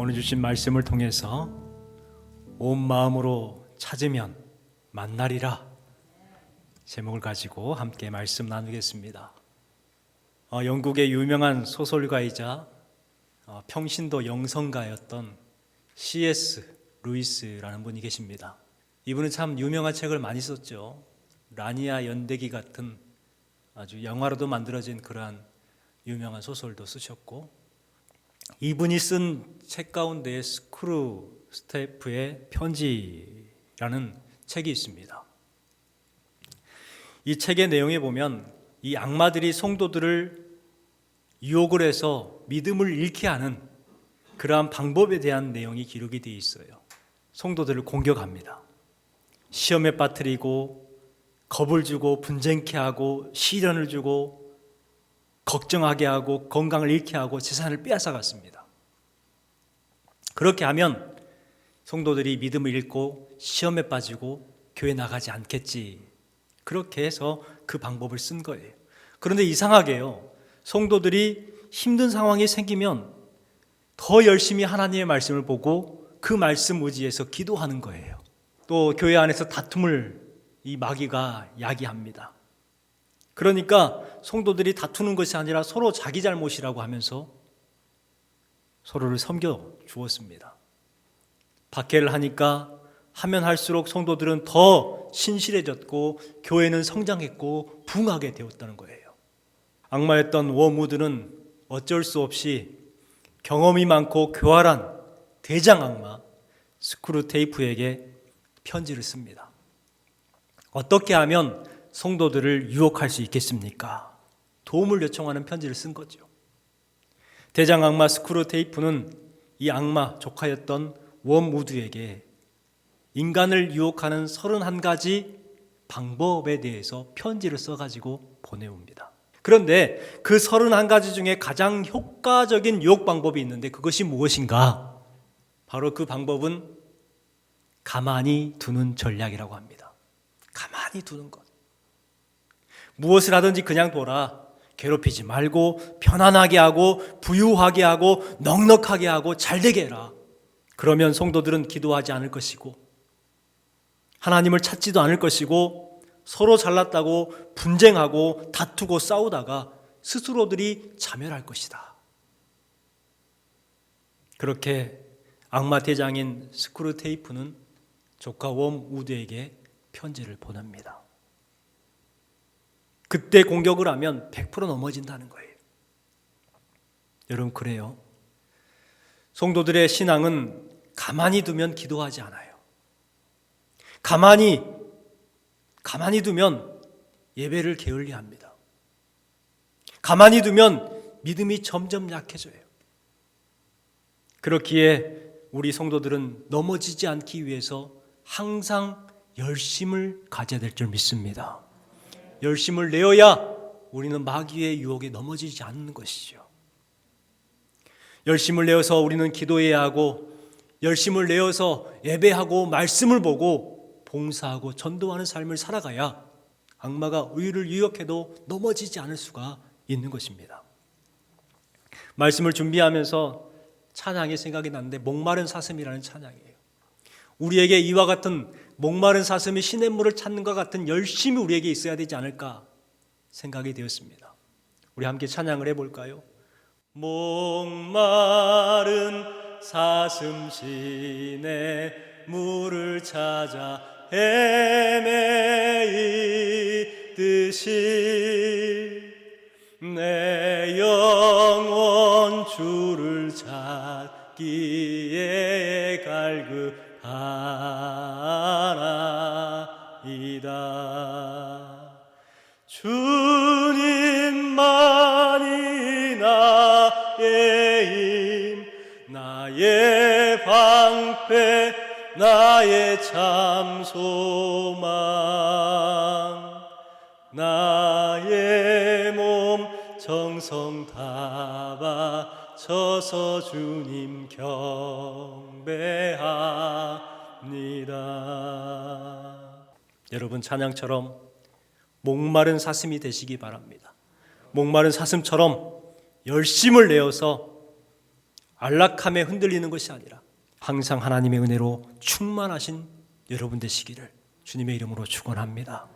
오늘 주신 말씀을 통해서 온 마음으로 찾으면 만나리라 제목을 가지고 함께 말씀 나누겠습니다. 영국의 유명한 소설가이자 평신도 영성가였던 C.S. 루이스라는 분이 계십니다. 이분은 참 유명한 책을 많이 썼죠. 라니아 연대기 같은 아주 영화로도 만들어진 그러한 유명한 소설도 쓰셨고, 이분이 쓴 책 가운데 스크루 스테이프의 편지라는 책이 있습니다. 이 책의 내용에 보면 이 악마들이 성도들을 유혹을 해서 믿음을 잃게 하는 그러한 방법에 대한 내용이 기록이 되어 있어요. 성도들을 공격합니다. 시험에 빠뜨리고 겁을 주고 분쟁케 하고 시련을 주고 걱정하게 하고 건강을 잃게 하고 재산을 빼앗아갔습니다. 그렇게 하면 성도들이 믿음을 잃고 시험에 빠지고 교회 나가지 않겠지. 그렇게 해서 그 방법을 쓴 거예요. 그런데 이상하게요, 성도들이 힘든 상황이 생기면 더 열심히 하나님의 말씀을 보고 그 말씀 의지해서 기도하는 거예요. 또 교회 안에서 다툼을 이 마귀가 야기합니다. 그러니까 성도들이 다투는 것이 아니라 서로 자기 잘못이라고 하면서 서로를 섬겨 주었습니다. 박해를 하니까 하면 할수록 성도들은 더 신실해졌고 교회는 성장했고 부흥하게 되었다는 거예요. 악마였던 워무드는 어쩔 수 없이 경험이 많고 교활한 대장 악마 스크루테이프에게 편지를 씁니다. 어떻게 하면 성도들을 유혹할 수 있겠습니까? 도움을 요청하는 편지를 쓴 거죠. 대장 악마 스크루테이프는 이 악마 조카였던 워무드에게 인간을 유혹하는 31가지 방법에 대해서 편지를 써가지고 보내옵니다. 그런데 그 31가지 중에 가장 효과적인 유혹 방법이 있는데 그것이 무엇인가? 바로 그 방법은 가만히 두는 전략이라고 합니다. 가만히 두는 것. 무엇을 하든지 그냥 둬라. 괴롭히지 말고 편안하게 하고 부유하게 하고 넉넉하게 하고 잘되게 해라. 그러면 성도들은 기도하지 않을 것이고 하나님을 찾지도 않을 것이고 서로 잘났다고 분쟁하고 다투고 싸우다가 스스로들이 자멸할 것이다. 그렇게 악마 대장인 스크루테이프는 조카 워무드에게 편지를 보냅니다. 그때 공격을 하면 100% 넘어진다는 거예요. 여러분, 그래요. 성도들의 신앙은 가만히 두면 기도하지 않아요. 가만히 두면 예배를 게을리합니다. 가만히 두면 믿음이 점점 약해져요. 그렇기에 우리 성도들은 넘어지지 않기 위해서 항상 열심을 가져야 될 줄 믿습니다. 열심을 내어야 우리는 마귀의 유혹에 넘어지지 않는 것이죠. 열심을 내어서 우리는 기도해야 하고, 열심을 내어서 예배하고 말씀을 보고 봉사하고 전도하는 삶을 살아가야 악마가 우리를 유혹해도 넘어지지 않을 수가 있는 것입니다. 말씀을 준비하면서 찬양이 생각이 났는데 목마른 사슴이라는 찬양이에요. 우리에게 이와 같은 목마른 사슴이 시냇물을 찾는 것 같은 열심이 우리에게 있어야 되지 않을까 생각이 되었습니다. 우리 함께 찬양을 해볼까요? 목마른 사슴 시냇물을 찾아 헤매이듯이 내 영혼 주를 찾기에 갈급하나이다. 주님만이 나의 힘, 나의 방패, 나의 참 소망, 나의 몸 정성 다 바쳐서 주님 경배합니다. 여러분, 찬양처럼 목마른 사슴이 되시기 바랍니다. 목마른 사슴처럼 열심을 내어서 안락함에 흔들리는 것이 아니라 항상 하나님의 은혜로 충만하신 여러분 되시기를 주님의 이름으로 축원합니다.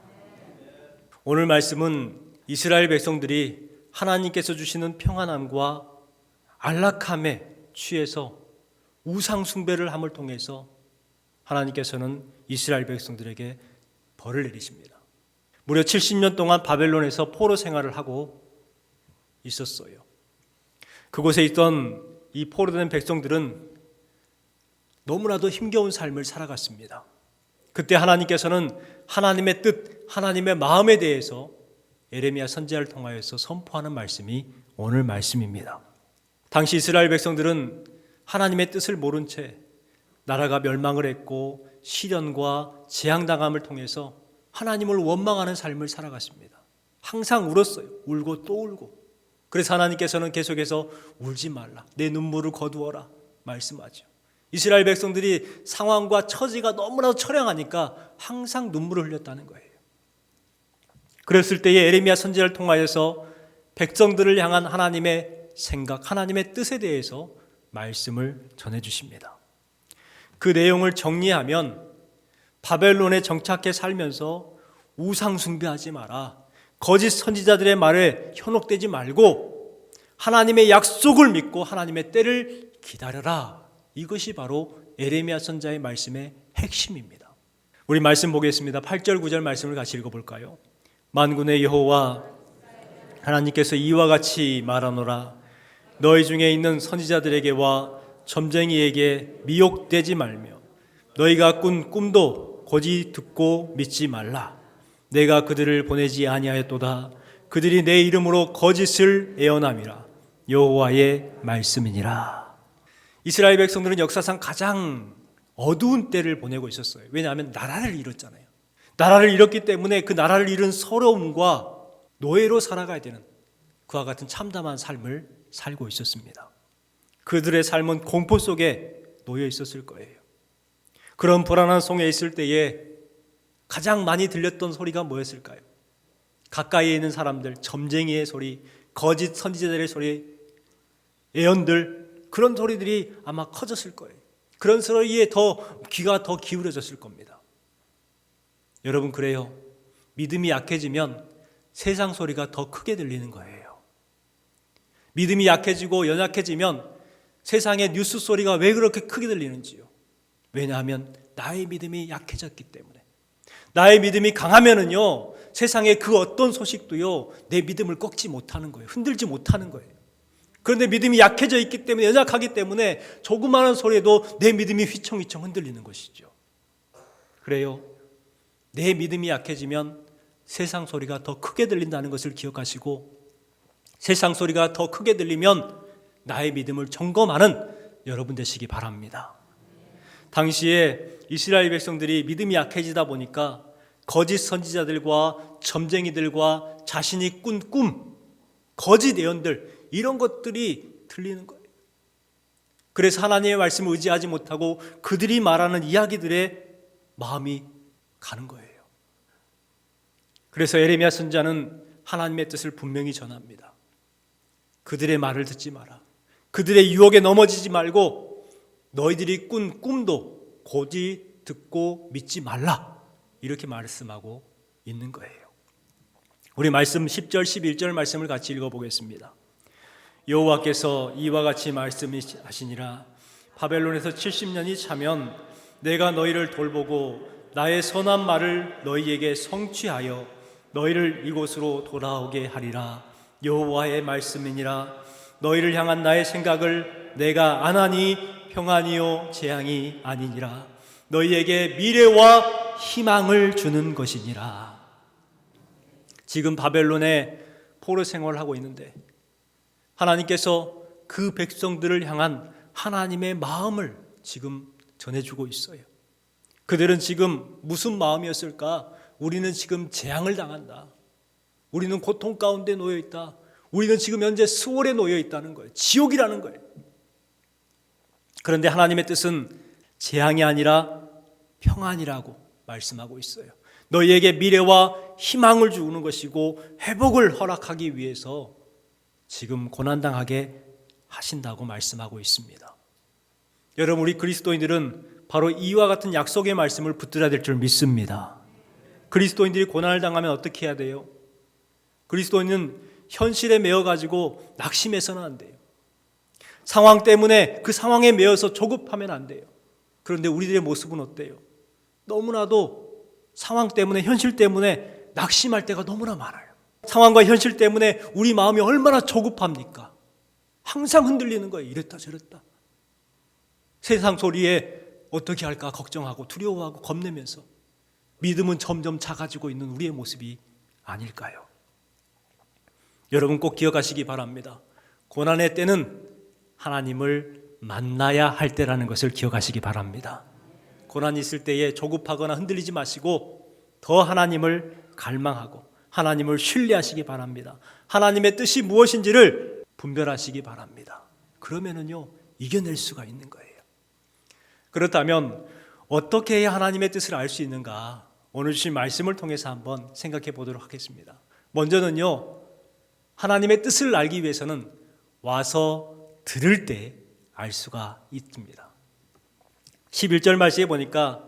오늘 말씀은 이스라엘 백성들이 하나님께서 주시는 평안함과 안락함에 취해서 우상 숭배를 함을 통해서 하나님께서는 이스라엘 백성들에게 벌을 내리십니다. 무려 70년 동안 바벨론에서 포로 생활을 하고 있었어요. 그곳에 있던 이 포로된 백성들은 너무나도 힘겨운 삶을 살아갔습니다. 그때 하나님께서는 하나님의 뜻, 하나님의 마음에 대해서 예레미야 선지자를 통하여서 선포하는 말씀이 오늘 말씀입니다. 당시 이스라엘 백성들은 하나님의 뜻을 모른 채 나라가 멸망을 했고 시련과 재앙당함을 통해서 하나님을 원망하는 삶을 살아갔습니다. 항상 울었어요. 울고 또 울고. 그래서 하나님께서는 계속해서 울지 말라, 내 눈물을 거두어라 말씀하죠. 이스라엘 백성들이 상황과 처지가 너무나도 처량하니까 항상 눈물을 흘렸다는 거예요. 그랬을 때에 예레미야 선지자를 통하여서 백성들을 향한 하나님의 생각, 하나님의 뜻에 대해서 말씀을 전해주십니다. 그 내용을 정리하면 바벨론에 정착해 살면서 우상 숭배하지 마라, 거짓 선지자들의 말에 현혹되지 말고 하나님의 약속을 믿고 하나님의 때를 기다려라. 이것이 바로 예레미야 선지자의 말씀의 핵심입니다. 우리 말씀 보겠습니다. 8절 9절 말씀을 같이 읽어볼까요? 만군의 여호와 하나님께서 이와 같이 말하노라. 너희 중에 있는 선지자들에게와 점쟁이에게 미혹되지 말며 너희가 꾼 꿈도 고지 듣고 믿지 말라. 내가 그들을 보내지 아니하였도다. 그들이 내 이름으로 거짓을 애언함이라. 여호와의 말씀이니라. 이스라엘 백성들은 역사상 가장 어두운 때를 보내고 있었어요. 왜냐하면 나라를 잃었잖아요. 나라를 잃었기 때문에 그 나라를 잃은 서러움과 노예로 살아가야 되는 그와 같은 참담한 삶을 살고 있었습니다. 그들의 삶은 공포 속에 놓여 있었을 거예요. 그런 불안한 속에 있을 때에 가장 많이 들렸던 소리가 뭐였을까요? 가까이에 있는 사람들, 점쟁이의 소리, 거짓 선지자들의 소리, 예언들, 그런 소리들이 아마 커졌을 거예요. 그런 소리에 귀가 더 기울어졌을 겁니다. 여러분, 그래요. 믿음이 약해지면 세상 소리가 더 크게 들리는 거예요. 믿음이 약해지고 연약해지면 세상의 뉴스 소리가 왜 그렇게 크게 들리는지요. 왜냐하면 나의 믿음이 약해졌기 때문에. 나의 믿음이 강하면은요, 세상의 그 어떤 소식도요, 내 믿음을 꺾지 못하는 거예요. 흔들지 못하는 거예요. 그런데 믿음이 약해져 있기 때문에, 연약하기 때문에 조그마한 소리에도 내 믿음이 휘청휘청 흔들리는 것이죠. 그래요. 내 믿음이 약해지면 세상 소리가 더 크게 들린다는 것을 기억하시고, 세상 소리가 더 크게 들리면 나의 믿음을 점검하는 여러분 되시기 바랍니다. 당시에 이스라엘 백성들이 믿음이 약해지다 보니까 거짓 선지자들과 점쟁이들과 자신이 꾼 꿈, 거짓 예언들, 이런 것들이 들리는 거예요. 그래서 하나님의 말씀을 의지하지 못하고 그들이 말하는 이야기들에 마음이 가는 거예요. 그래서 예레미야 선지자는 하나님의 뜻을 분명히 전합니다. 그들의 말을 듣지 마라. 그들의 유혹에 넘어지지 말고 너희들이 꾼 꿈도 고지 듣고 믿지 말라. 이렇게 말씀하고 있는 거예요. 우리 말씀 10절 11절 말씀을 같이 읽어보겠습니다. 여호와께서 이와 같이 말씀하시니라. 바벨론에서 70년이 차면 내가 너희를 돌보고 나의 선한 말을 너희에게 성취하여 너희를 이곳으로 돌아오게 하리라. 여호와의 말씀이니라. 너희를 향한 나의 생각을 내가 안 하니 평안이요 재앙이 아니니라. 너희에게 미래와 희망을 주는 것이니라. 지금 바벨론에 포로 생활을 하고 있는데 하나님께서 그 백성들을 향한 하나님의 마음을 지금 전해주고 있어요. 그들은 지금 무슨 마음이었을까? 우리는 지금 재앙을 당한다. 우리는 고통 가운데 놓여 있다. 우리는 지금 현재 수월에 놓여 있다는 거예요. 지옥이라는 거예요. 그런데 하나님의 뜻은 재앙이 아니라 평안이라고 말씀하고 있어요. 너희에게 미래와 희망을 주는 것이고 회복을 허락하기 위해서 지금 고난당하게 하신다고 말씀하고 있습니다. 여러분, 우리 그리스도인들은 바로 이와 같은 약속의 말씀을 붙들어야 될 줄 믿습니다. 그리스도인들이 고난을 당하면 어떻게 해야 돼요? 그리스도인은 현실에 매여가지고 낙심해서는 안 돼요. 상황 때문에 그 상황에 매여서 조급하면 안 돼요. 그런데 우리들의 모습은 어때요? 너무나도 상황 때문에, 현실 때문에 낙심할 때가 너무나 많아요. 상황과 현실 때문에 우리 마음이 얼마나 조급합니까? 항상 흔들리는 거예요. 이랬다 저랬다. 세상 소리에 어떻게 할까 걱정하고 두려워하고 겁내면서 믿음은 점점 작아지고 있는 우리의 모습이 아닐까요? 여러분 꼭 기억하시기 바랍니다. 고난의 때는 하나님을 만나야 할 때라는 것을 기억하시기 바랍니다. 고난이 있을 때에 조급하거나 흔들리지 마시고 더 하나님을 갈망하고 하나님을 신뢰하시기 바랍니다. 하나님의 뜻이 무엇인지를 분별하시기 바랍니다. 그러면은요, 이겨낼 수가 있는 거예요. 그렇다면 어떻게 해야 하나님의 뜻을 알 수 있는가? 오늘 주신 말씀을 통해서 한번 생각해 보도록 하겠습니다. 먼저는요, 하나님의 뜻을 알기 위해서는 와서 들을 때 알 수가 있습니다. 11절 말씀에 보니까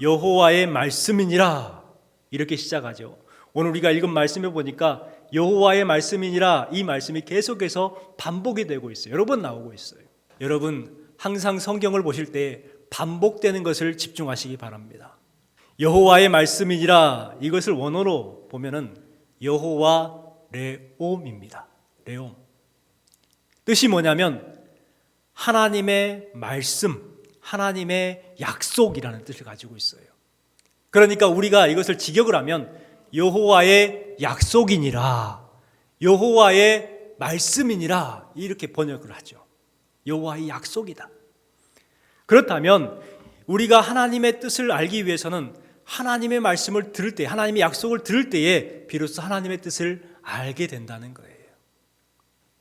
여호와의 말씀이니라 이렇게 시작하죠. 오늘 우리가 읽은 말씀에 보니까 여호와의 말씀이니라, 이 말씀이 계속해서 반복이 되고 있어요. 여러 번 나오고 있어요. 여러분 항상 성경을 보실 때 반복되는 것을 집중하시기 바랍니다. 여호와의 말씀이니라, 이것을 원어로 보면은 여호와 레옴입니다. 레옴. 뜻이 뭐냐면 하나님의 말씀, 하나님의 약속이라는 뜻을 가지고 있어요. 그러니까 우리가 이것을 직역을 하면 여호와의 약속이니라, 여호와의 말씀이니라 이렇게 번역을 하죠. 여호와의 약속이다. 그렇다면 우리가 하나님의 뜻을 알기 위해서는 하나님의 말씀을 들을 때, 하나님의 약속을 들을 때에 비로소 하나님의 뜻을 알게 된다는 거예요.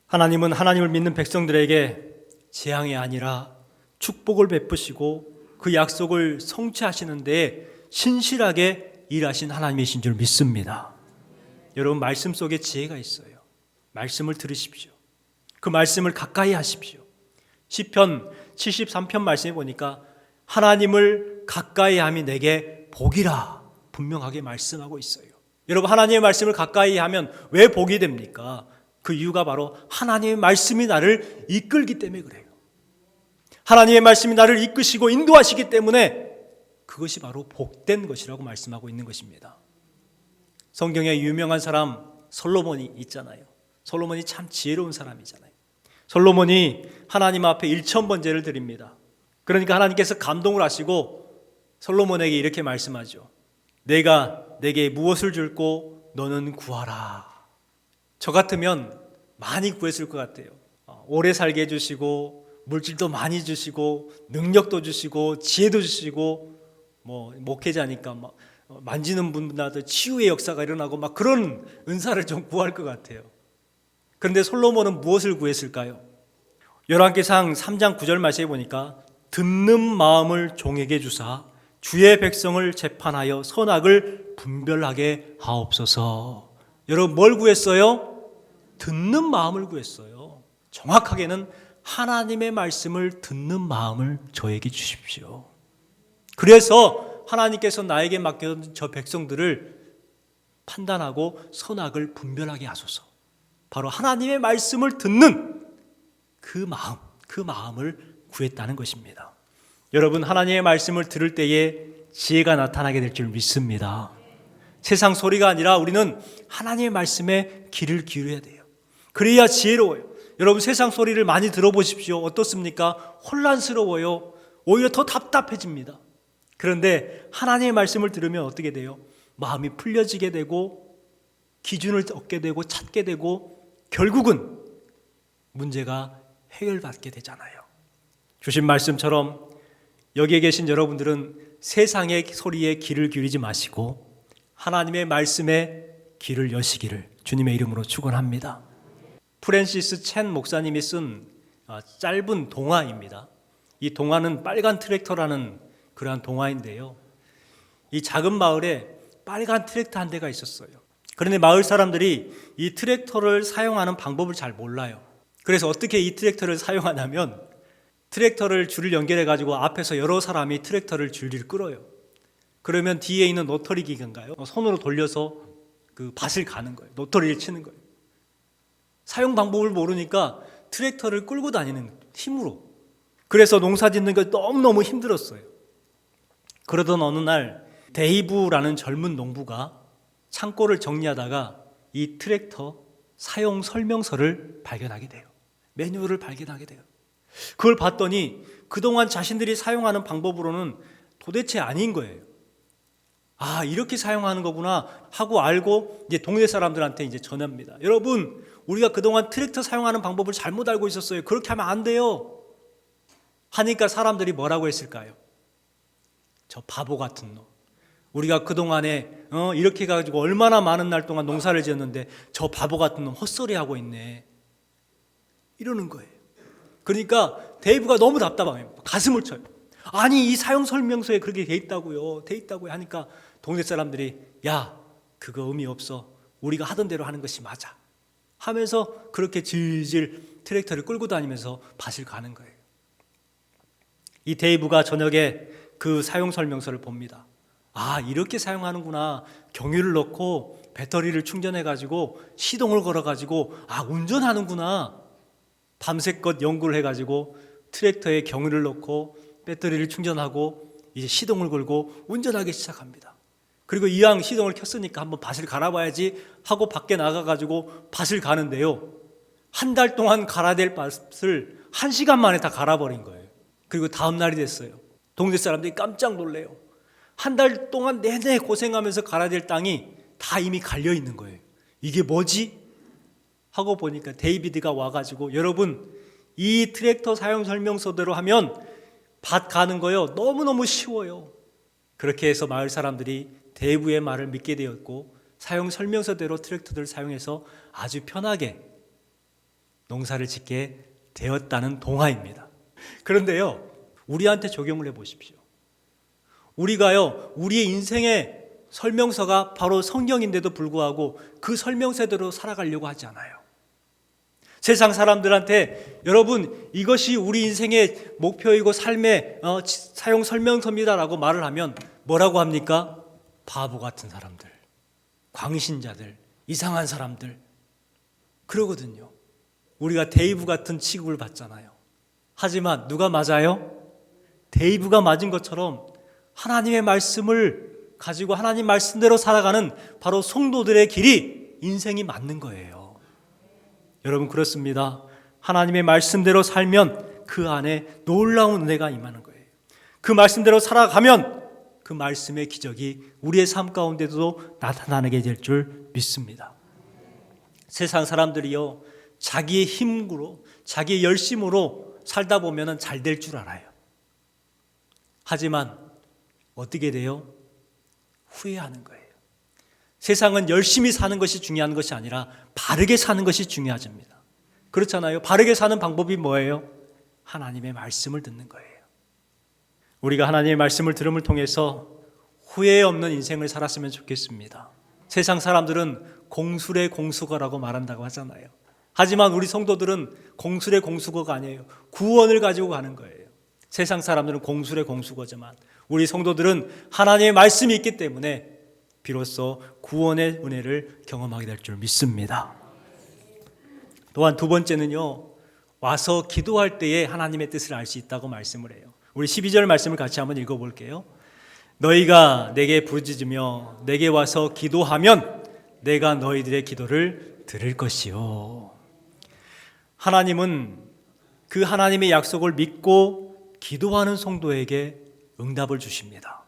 하나님은 하나님을 믿는 백성들에게 재앙이 아니라 축복을 베푸시고 그 약속을 성취하시는 데에 신실하게 일하신 하나님이신 줄 믿습니다. 여러분 말씀 속에 지혜가 있어요. 말씀을 들으십시오. 그 말씀을 가까이 하십시오. 시편 73편 말씀에 보니까 하나님을 가까이 함이 내게 복이라 분명하게 말씀하고 있어요. 여러분 하나님의 말씀을 가까이 하면 왜 복이 됩니까? 그 이유가 바로 하나님의 말씀이 나를 이끌기 때문에 그래요. 하나님의 말씀이 나를 이끄시고 인도하시기 때문에 그것이 바로 복된 것이라고 말씀하고 있는 것입니다. 성경에 유명한 사람 솔로몬이 있잖아요. 솔로몬이 참 지혜로운 사람이잖아요. 솔로몬이 하나님 앞에 1000번제를 드립니다. 그러니까 하나님께서 감동을 하시고 솔로몬에게 이렇게 말씀하죠. 내가 내게 무엇을 줄고 너는 구하라. 저 같으면 많이 구했을 것 같아요. 오래 살게 해주시고 물질도 많이 주시고 능력도 주시고 지혜도 주시고 목회자니까 만지는 분들한테 치유의 역사가 일어나고 막 그런 은사를 좀 구할 것 같아요. 그런데 솔로몬은 무엇을 구했을까요? 열왕기상 3장 9절 말씀에 보니까 듣는 마음을 종에게 주사 주의 백성을 재판하여 선악을 분별하게 하옵소서. 여러분 뭘 구했어요? 듣는 마음을 구했어요. 정확하게는 하나님의 말씀을 듣는 마음을 저에게 주십시오. 그래서 하나님께서 나에게 맡겨둔 저 백성들을 판단하고 선악을 분별하게 하소서. 바로 하나님의 말씀을 듣는 그 마음을 구했다는 것입니다. 여러분 하나님의 말씀을 들을 때에 지혜가 나타나게 될 줄 믿습니다. 세상 소리가 아니라 우리는 하나님의 말씀에 귀를 기울여야 돼요. 그래야 지혜로워요. 여러분 세상 소리를 많이 들어보십시오. 어떻습니까? 혼란스러워요. 오히려 더 답답해집니다. 그런데 하나님의 말씀을 들으면 어떻게 돼요? 마음이 풀려지게 되고 기준을 얻게 되고 찾게 되고 결국은 문제가 해결받게 되잖아요. 주신 말씀처럼 여기에 계신 여러분들은 세상의 소리에 귀를 기울이지 마시고 하나님의 말씀에 귀를 여시기를 주님의 이름으로 축원합니다. 프랜시스 첸 목사님이 쓴 짧은 동화입니다. 이 동화는 빨간 트랙터라는 그러한 동화인데요. 이 작은 마을에 빨간 트랙터 한 대가 있었어요. 그런데 마을 사람들이 이 트랙터를 사용하는 방법을 잘 몰라요. 그래서 어떻게 이 트랙터를 사용하냐면 트랙터를 줄을 연결해 가지고 앞에서 여러 사람이 트랙터를 줄을 끌어요. 그러면 뒤에 있는 노터리 기계인가요? 손으로 돌려서 그 밭을 가는 거예요. 노터리를 치는 거예요. 사용 방법을 모르니까 트랙터를 끌고 다니는 힘으로. 그래서 농사 짓는 게 너무너무 힘들었어요. 그러던 어느 날 데이브라는 젊은 농부가 창고를 정리하다가 이 트랙터 사용 설명서를 발견하게 돼요. 매뉴얼을 발견하게 돼요. 그걸 봤더니 그동안 자신들이 사용하는 방법으로는 도대체 아닌 거예요. 아, 이렇게 사용하는 거구나 하고 알고 이제 동네 사람들한테 이제 전합니다. 여러분, 우리가 그동안 트랙터 사용하는 방법을 잘못 알고 있었어요. 그렇게 하면 안 돼요. 하니까 사람들이 뭐라고 했을까요? 저 바보 같은 놈. 우리가 그동안에 이렇게 가지고 얼마나 많은 날 동안 농사를 지었는데 저 바보 같은 놈 헛소리하고 있네. 이러는 거예요. 그러니까 데이브가 너무 답답해요. 가슴을 쳐요. 아니, 이 사용 설명서에 그렇게 돼 있다고요. 하니까 동네 사람들이 야, 그거 의미 없어. 우리가 하던 대로 하는 것이 맞아. 하면서 그렇게 질질 트랙터를 끌고 다니면서 밭을 가는 거예요. 이 데이브가 저녁에 그 사용 설명서를 봅니다. 아, 이렇게 사용하는구나. 경유를 넣고 배터리를 충전해 가지고 시동을 걸어 가지고 운전하는구나. 밤새껏 연구를 해 가지고 트랙터에 경유를 넣고 배터리를 충전하고 이제 시동을 걸고 운전하기 시작합니다. 그리고 이왕 시동을 켰으니까 한번 밭을 갈아봐야지 하고 밖에 나가가지고 밭을 가는데요. 한 달 동안 갈아야 될 밭을 1시간 만에 다 갈아버린 거예요. 그리고 다음 날이 됐어요. 동네 사람들이 깜짝 놀래요. 한 달 동안 내내 고생하면서 갈아야 될 땅이 다 이미 갈려 있는 거예요. 이게 뭐지? 하고 보니까 데이비드가 와가지고 여러분, 이 트랙터 사용 설명서대로 하면 밭 가는 거요 너무너무 쉬워요. 그렇게 해서 마을 사람들이 데이브의 말을 믿게 되었고 사용 설명서대로 트랙터들을 사용해서 아주 편하게 농사를 짓게 되었다는 동화입니다. 그런데요, 우리한테 적용을 해보십시오. 우리가요, 우리의 인생의 설명서가 바로 성경인데도 불구하고 그 설명서대로 살아가려고 하지 않아요. 세상 사람들한테 여러분, 이것이 우리 인생의 목표이고 삶의 사용 설명서입니다라고 말을 하면 뭐라고 합니까? 바보 같은 사람들, 광신자들, 이상한 사람들 그러거든요. 우리가 데이브 같은 취급을 받잖아요. 하지만 누가 맞아요? 데이브가 맞은 것처럼 하나님의 말씀을 가지고 하나님 말씀대로 살아가는 바로 성도들의 길이 인생이 맞는 거예요. 여러분, 그렇습니다. 하나님의 말씀대로 살면 그 안에 놀라운 은혜가 임하는 거예요. 그 말씀대로 살아가면 그 말씀의 기적이 우리의 삶 가운데도 나타나게 될 줄 믿습니다. 세상 사람들이요, 자기의 힘으로, 자기의 열심으로 살다 보면 잘 될 줄 알아요. 하지만 어떻게 돼요? 후회하는 거예요. 세상은 열심히 사는 것이 중요한 것이 아니라 바르게 사는 것이 중요하답니다. 그렇잖아요. 바르게 사는 방법이 뭐예요? 하나님의 말씀을 듣는 거예요. 우리가 하나님의 말씀을 들음을 통해서 후회 없는 인생을 살았으면 좋겠습니다. 세상 사람들은 공술의 공수거라고 말한다고 하잖아요. 하지만 우리 성도들은 공술의 공수거가 아니에요. 구원을 가지고 가는 거예요. 세상 사람들은 공술의 공수거지만 우리 성도들은 하나님의 말씀이 있기 때문에 비로소 구원의 은혜를 경험하게 될 줄 믿습니다. 또한 두 번째는요, 와서 기도할 때에 하나님의 뜻을 알 수 있다고 말씀을 해요. 우리 12절 말씀을 같이 한번 읽어볼게요. 너희가 내게 부르짖으며 내게 와서 기도하면 내가 너희들의 기도를 들을 것이요. 하나님은 그 하나님의 약속을 믿고 기도하는 성도에게 응답을 주십니다.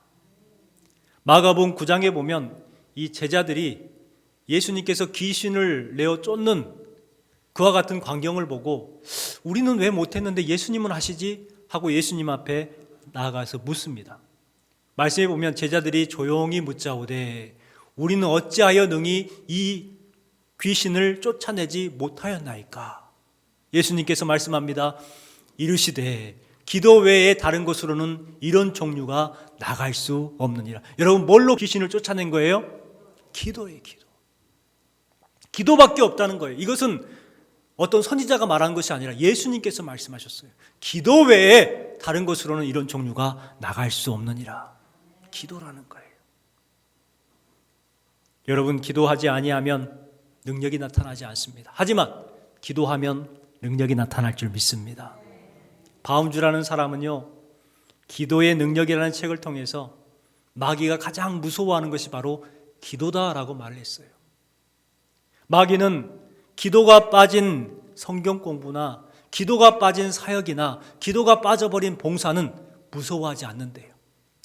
마가복음 9장에 보면 이 제자들이 예수님께서 귀신을 내어 쫓는 그와 같은 광경을 보고 우리는 왜 못했는데 예수님은 하시지? 하고 예수님 앞에 나아가서 묻습니다. 말씀에 보면 제자들이 조용히 묻자오되 우리는 어찌하여 능히 이 귀신을 쫓아내지 못하였나이까? 예수님께서 말씀합니다. 이르시되 기도 외에 다른 곳으로는 이런 종류가 나갈 수 없느니라. 여러분, 뭘로 귀신을 쫓아낸 거예요? 기도예요. 기도밖에 없다는 거예요. 이것은 어떤 선지자가 말한 것이 아니라 예수님께서 말씀하셨어요. 기도 외에 다른 것으로는 이런 종류가 나갈 수 없느니라. 기도라는 거예요. 여러분, 기도하지 아니하면 능력이 나타나지 않습니다. 하지만 기도하면 능력이 나타날 줄 믿습니다. 바움주라는 사람은요, 기도의 능력이라는 책을 통해서 마귀가 가장 무서워하는 것이 바로 기도다라고 말을 했어요. 마귀는 기도가 빠진 성경 공부나 기도가 빠진 사역이나 기도가 빠져버린 봉사는 무서워하지 않는데요.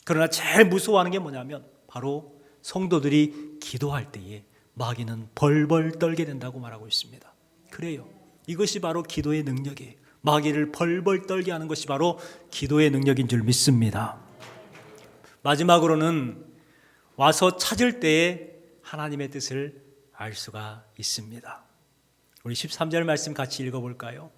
그러나 제일 무서워하는 게 뭐냐면 바로 성도들이 기도할 때에 마귀는 벌벌 떨게 된다고 말하고 있습니다. 그래요. 이것이 바로 기도의 능력이에요. 마귀를 벌벌 떨게 하는 것이 바로 기도의 능력인 줄 믿습니다. 마지막으로는 와서 찾을 때에 하나님의 뜻을 알 수가 있습니다. 우리 13절 말씀 같이 읽어볼까요?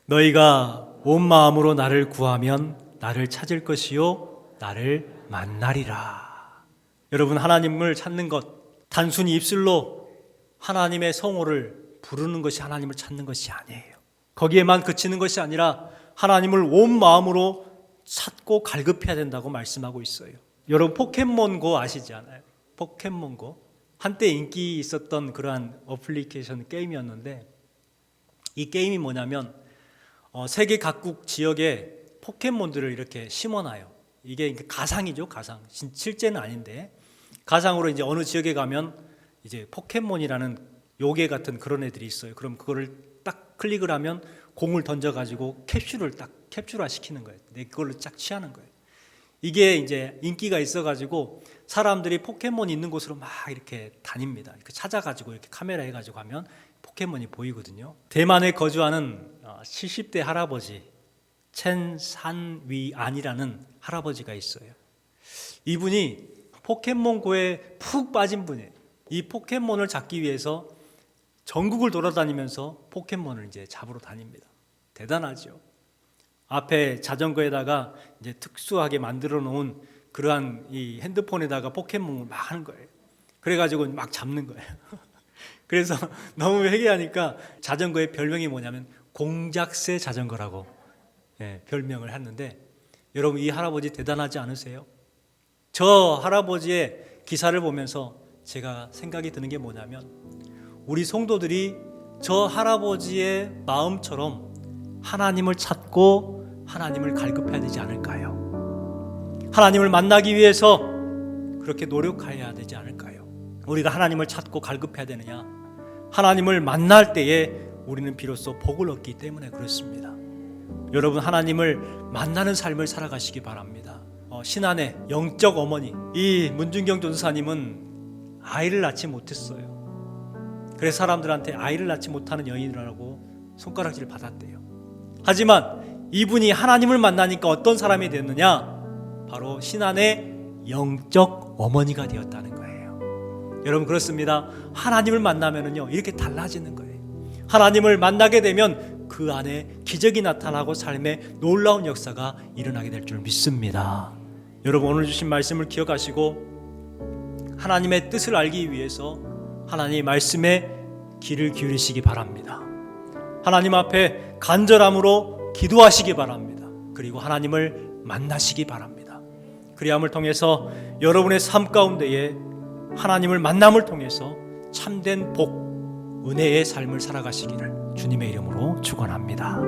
너희가 온 마음으로 나를 구하면 나를 찾을 것이요 나를 만나리라. 여러분, 하나님을 찾는 것, 단순히 입술로 하나님의 성호를 부르는 것이 하나님을 찾는 것이 아니에요. 거기에만 그치는 것이 아니라 하나님을 온 마음으로 찾고 갈급해야 된다고 말씀하고 있어요. 여러분, 포켓몬고 아시지 않아요? 포켓몬고. 한때 인기 있었던 그러한 어플리케이션 게임이었는데, 이 게임이 뭐냐면 세계 각국 지역에 포켓몬들을 이렇게 심어놔요. 이게 가상이죠, 가상. 실제는 아닌데 가상으로 이제 어느 지역에 가면 이제 포켓몬이라는 요괴 같은 그런 애들이 있어요. 그럼 그거를 딱 클릭을 하면 공을 던져가지고 캡슐을 딱 캡슐화 시키는 거예요. 그걸로 쫙 취하는 거예요. 이게 이제 인기가 있어가지고 사람들이 포켓몬 있는 곳으로 막 이렇게 다닙니다. 이렇게 찾아가지고 이렇게 카메라 해가지고 하면 포켓몬이 보이거든요. 대만에 거주하는 70대 할아버지 첸산위안이라는 할아버지가 있어요. 이분이 포켓몬고에 푹 빠진 분이에요. 이 포켓몬을 잡기 위해서 전국을 돌아다니면서 포켓몬을 이제 잡으러 다닙니다. 대단하죠. 앞에 자전거에다가 이제 특수하게 만들어 놓은 그러한 이 핸드폰에다가 포켓몬을 막 하는 거예요. 그래가지고 막 잡는 거예요. 그래서 너무 회개하니까 자전거의 별명이 뭐냐면 공작새 자전거라고 별명을 했는데, 여러분, 이 할아버지 대단하지 않으세요? 저 할아버지의 기사를 보면서 제가 생각이 드는 게 뭐냐면, 우리 성도들이 저 할아버지의 마음처럼 하나님을 찾고 하나님을 갈급해야 되지 않을까요? 하나님을 만나기 위해서 그렇게 노력해야 되지 않을까요? 우리가 하나님을 찾고 갈급해야 되느냐? 하나님을 만날 때에 우리는 비로소 복을 얻기 때문에 그렇습니다. 여러분, 하나님을 만나는 삶을 살아가시기 바랍니다. 신안의 영적 어머니, 이 문준경 전사님은 아이를 낳지 못했어요. 그래서 사람들한테 아이를 낳지 못하는 여인이라고 손가락질을 받았대요. 하지만 이분이 하나님을 만나니까 어떤 사람이 됐느냐? 바로 신안의 영적 어머니가 되었다는 거예요. 여러분, 그렇습니다. 하나님을 만나면은요, 이렇게 달라지는 거예요. 하나님을 만나게 되면 그 안에 기적이 나타나고 삶에 놀라운 역사가 일어나게 될 줄 믿습니다. 여러분, 오늘 주신 말씀을 기억하시고 하나님의 뜻을 알기 위해서 하나님의 말씀에 귀를 기울이시기 바랍니다. 하나님 앞에 간절함으로 기도하시기 바랍니다. 그리고 하나님을 만나시기 바랍니다. 그리함을 통해서 여러분의 삶 가운데에 하나님을 만남을 통해서 참된 복, 은혜의 삶을 살아가시기를 주님의 이름으로 축원합니다.